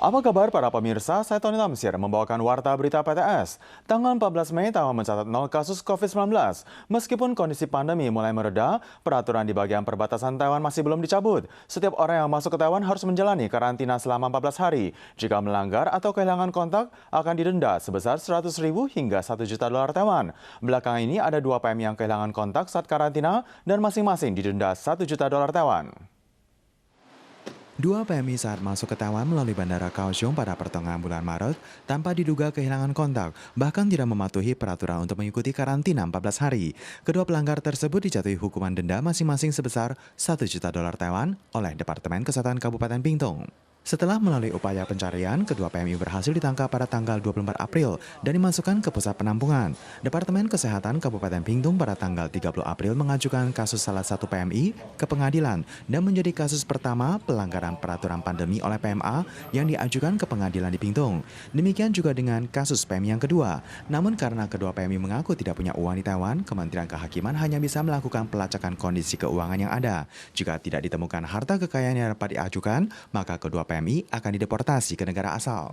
Apa kabar para pemirsa? Saya Tony Tamsir membawakan Warta Berita PTS. Tanggal 14 Mei Taiwan mencatat 0 kasus COVID-19. Meskipun kondisi pandemi mulai mereda, peraturan di bagian perbatasan Taiwan masih belum dicabut. Setiap orang yang masuk ke Taiwan harus menjalani karantina selama 14 hari. Jika melanggar atau kehilangan kontak, akan didenda sebesar 100.000 hingga 1 juta dolar Taiwan. Belakangan ini ada 2 PM yang kehilangan kontak saat karantina dan masing-masing didenda 1 juta dolar Taiwan. Dua PMI saat masuk ke Taiwan melalui Bandara Kaohsiung pada pertengahan bulan Maret tanpa diduga kehilangan kontak, bahkan tidak mematuhi peraturan untuk mengikuti karantina 14 hari. Kedua pelanggar tersebut dijatuhi hukuman denda masing-masing sebesar 1 juta dolar Taiwan oleh Departemen Kesehatan Kabupaten Pingtung. Setelah melalui upaya pencarian, kedua PMI berhasil ditangkap pada tanggal 24 April dan dimasukkan ke pusat penampungan. Departemen Kesehatan Kabupaten Pingtung pada tanggal 30 April mengajukan kasus salah satu PMI ke pengadilan dan menjadi kasus pertama pelanggaran peraturan pandemi oleh PMA yang diajukan ke pengadilan di Pingtung. Demikian juga dengan kasus PMI yang kedua. Namun karena kedua PMI mengaku tidak punya uang di Taiwan, Kementerian Kehakiman hanya bisa melakukan pelacakan kondisi keuangan yang ada. Jika tidak ditemukan harta kekayaan yang dapat diajukan, maka kedua PMI akan dideportasi ke negara asal.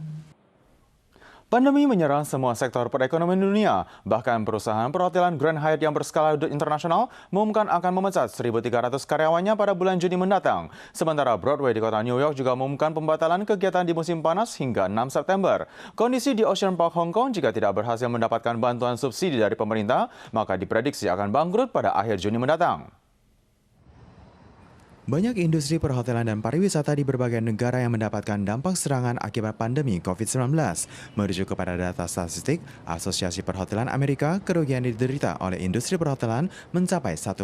Pandemi menyerang semua sektor perekonomian dunia. Bahkan perusahaan perhotelan Grand Hyatt yang berskala internasional mengumumkan akan memecat 1.300 karyawannya pada bulan Juni mendatang. Sementara Broadway di kota New York juga mengumumkan pembatalan kegiatan di musim panas hingga 6 September. Kondisi di Ocean Park Hong Kong jika tidak berhasil mendapatkan bantuan subsidi dari pemerintah, maka diprediksi akan bangkrut pada akhir Juni mendatang. Banyak industri perhotelan dan pariwisata di berbagai negara yang mendapatkan dampak serangan akibat pandemi COVID-19. Merujuk kepada data statistik Asosiasi Perhotelan Amerika, kerugian diderita oleh industri perhotelan mencapai 1,4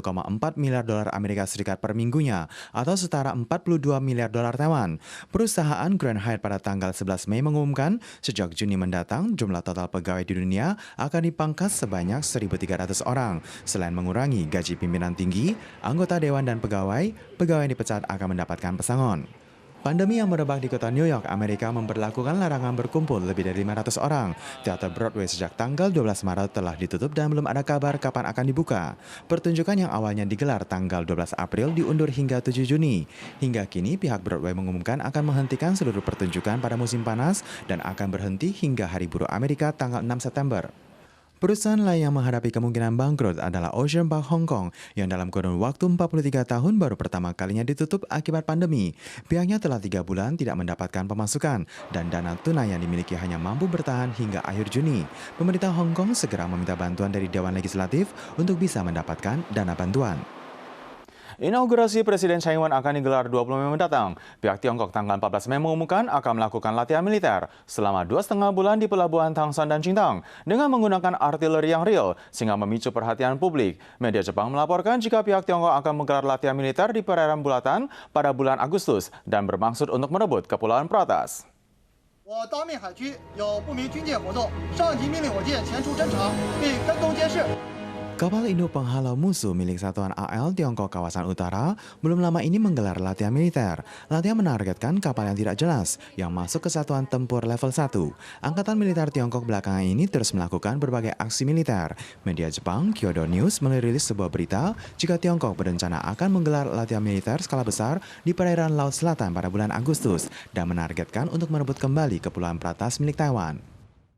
miliar dolar Amerika Serikat per minggunya atau setara 42 miliar dolar Taiwan. Perusahaan Grand Hyatt pada tanggal 11 Mei mengumumkan sejak Juni mendatang jumlah total pegawai di dunia akan dipangkas sebanyak 1.300 orang. Selain mengurangi gaji pimpinan tinggi, anggota dewan dan pegawai yang dipecat akan mendapatkan pesangon. Pandemi yang merebak di kota New York, Amerika memberlakukan larangan berkumpul lebih dari 500 orang. Teater Broadway sejak tanggal 12 Maret telah ditutup dan belum ada kabar kapan akan dibuka. Pertunjukan yang awalnya digelar tanggal 12 April diundur hingga 7 Juni. Hingga kini pihak Broadway mengumumkan akan menghentikan seluruh pertunjukan pada musim panas dan akan berhenti hingga Hari Buruh Amerika tanggal 6 September. Perusahaan lain yang menghadapi kemungkinan bangkrut adalah Ocean Park Hong Kong yang dalam kurun waktu 43 tahun baru pertama kalinya ditutup akibat pandemi. Pihaknya telah 3 bulan tidak mendapatkan pemasukan dan dana tunai yang dimiliki hanya mampu bertahan hingga akhir Juni. Pemerintah Hong Kong segera meminta bantuan dari Dewan Legislatif untuk bisa mendapatkan dana bantuan. Inaugurasi Presiden Tsai Ing-wen akan digelar 20 Mei mendatang. Pihak Tiongkok tanggal 14 Mei mengumumkan akan melakukan latihan militer selama 2,5 bulan di pelabuhan Tangshan dan Qingdang dengan menggunakan artileri yang real sehingga memicu perhatian publik. Media Jepang melaporkan jika pihak Tiongkok akan menggelar latihan militer di perairan Bulatan pada bulan Agustus dan bermaksud untuk merebut Kepulauan Protas. 我当面海区有不明军舰活动，上级命令我舰前出侦察，并跟踪监视。 Kapal induk penghalau musuh milik Satuan AL Tiongkok Kawasan Utara belum lama ini menggelar latihan militer. Latihan menargetkan kapal yang tidak jelas yang masuk ke Satuan Tempur Level 1. Angkatan militer Tiongkok belakangan ini terus melakukan berbagai aksi militer. Media Jepang, Kyodo News, merilis sebuah berita jika Tiongkok berencana akan menggelar latihan militer skala besar di perairan Laut Selatan pada bulan Agustus dan menargetkan untuk merebut kembali Kepulauan Pratas milik Taiwan.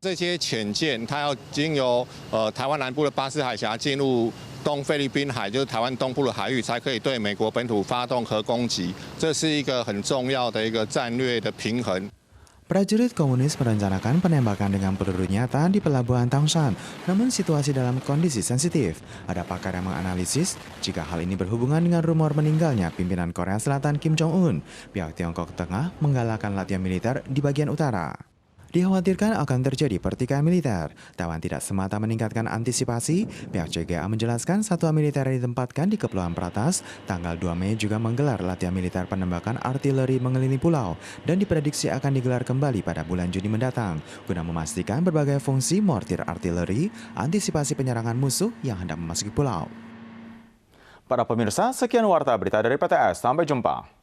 这些潜舰，它要经由台湾南部的巴士海峡进入东菲律宾海，就是台湾东部的海域，才可以对美国本土发动核攻击。这是一个很重要的一个战略的平衡。 Prajurit komunis merencanakan penembakan dengan peluru nyata di pelabuhan Tangshan, namun situasi dalam kondisi sensitif. Ada pakar yang menganalisis jika hal ini berhubungan dengan rumor meninggalnya pimpinan Korea Selatan Kim Jong-un. Pihak Tiongkok Tengah menggalakkan latihan militer di bagian utara. Dikhawatirkan akan terjadi pertikaian militer. Taiwan tidak semata meningkatkan antisipasi. Pihak CGA menjelaskan satuan militer yang ditempatkan di Kepulauan Pratas tanggal 2 Mei juga menggelar latihan militer penembakan artileri mengelilingi pulau dan diprediksi akan digelar kembali pada bulan Juni mendatang guna memastikan berbagai fungsi mortir artileri, antisipasi penyerangan musuh yang hendak memasuki pulau. Para pemirsa, sekian Warta Berita dari PTS. Sampai jumpa.